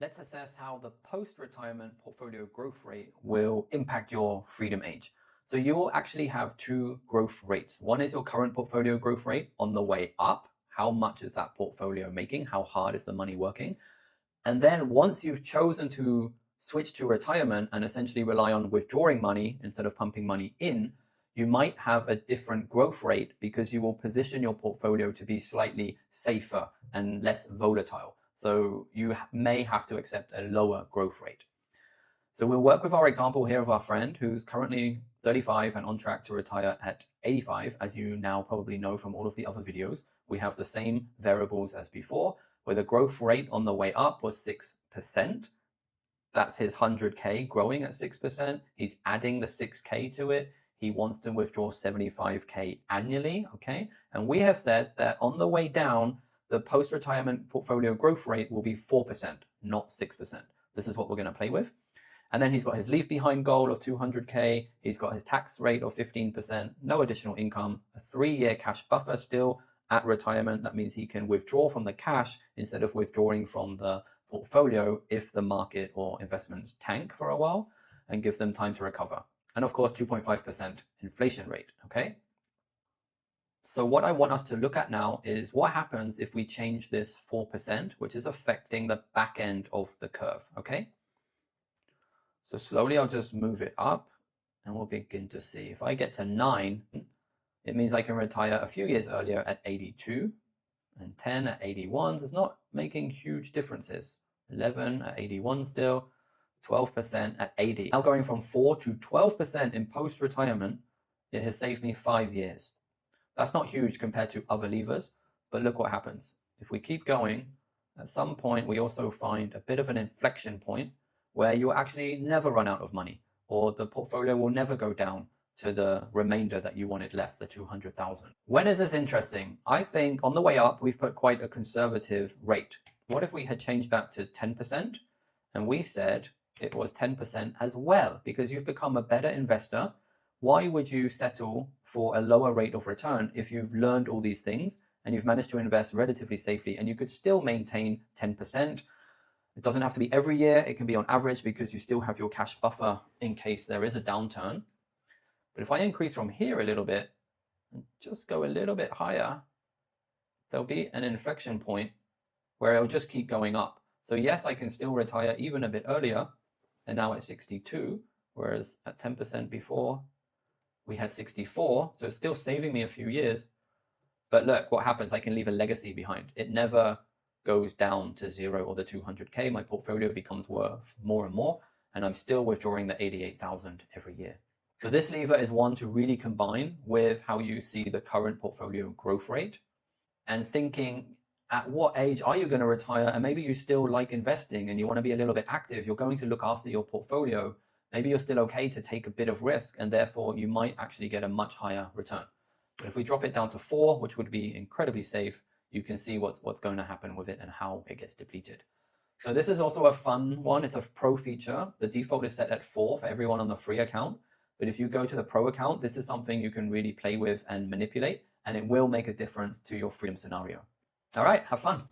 let's assess how the post-retirement portfolio growth rate will impact your freedom age. So you will actually have two growth rates. One is your current portfolio growth rate on the way up. How much is that portfolio making? How hard is the money working? And then once you've chosen to switch to retirement and essentially rely on withdrawing money instead of pumping money in, you might have a different growth rate because you will position your portfolio to be slightly safer and less volatile. So you may have to accept a lower growth rate. So we'll work with our example here of our friend who's currently 35 and on track to retire at 85. As you now probably know from all of the other videos, we have the same variables as before, where the growth rate on the way up was 6%. That's his 100K growing at 6%. He's adding the 6K to it. He wants to withdraw 75K annually, okay? And we have said that on the way down, the post-retirement portfolio growth rate will be 4%, not 6%. This is what we're going to play with. And then he's got his leave behind goal of 200K. He's got his tax rate of 15%, no additional income, a 3-year cash buffer still at retirement. That means he can withdraw from the cash instead of withdrawing from the portfolio if the market or investments tank for a while, and give them time to recover. And of course, 2.5% inflation rate, okay? So what I want us to look at now is what happens if we change this 4%, which is affecting the back end of the curve, okay? So slowly I'll just move it up and we'll begin to see. If I get to 9, it means I can retire a few years earlier at 82 and 10 at 81. So it's not making huge differences. 11 at 81 still, 12% at 80. Now going from 4 to 12% in post-retirement, it has saved me 5 years. That's not huge compared to other levers, but look what happens. If we keep going, at some point we also find a bit of an inflection point where you'll actually never run out of money, or the portfolio will never go down to the remainder that you wanted left, the 200,000. When is this interesting? I think on the way up, we've put quite a conservative rate. What if we had changed that to 10%? And we said it was 10% as well, because you've become a better investor. Why would you settle for a lower rate of return if you've learned all these things and you've managed to invest relatively safely and you could still maintain 10%? It doesn't have to be every year. It can be on average because you still have your cash buffer in case there is a downturn. But if I increase from here a little bit and just go a little bit higher, there'll be an inflection point where it'll just keep going up. So yes, I can still retire even a bit earlier, and now at 62, whereas at 10% before, we had 64. So it's still saving me a few years. But look what happens. I can leave a legacy behind. It never goes down to 0 or the 200K. My portfolio becomes worth more and more, and I'm still withdrawing the 88,000 every year. So this lever is one to really combine with how you see the current portfolio growth rate and thinking, at what age are you going to retire? And maybe you still like investing and you want to be a little bit active. You're going to look after your portfolio. Maybe you're still okay to take a bit of risk, and therefore you might actually get a much higher return. But if we drop it down to 4, which would be incredibly safe, you can see what's going to happen with it and how it gets depleted. So this is also a fun one. It's a pro feature. The default is set at 4 for everyone on the free account. But if you go to the pro account, this is something you can really play with and manipulate, and it will make a difference to your freedom scenario. All right, have fun.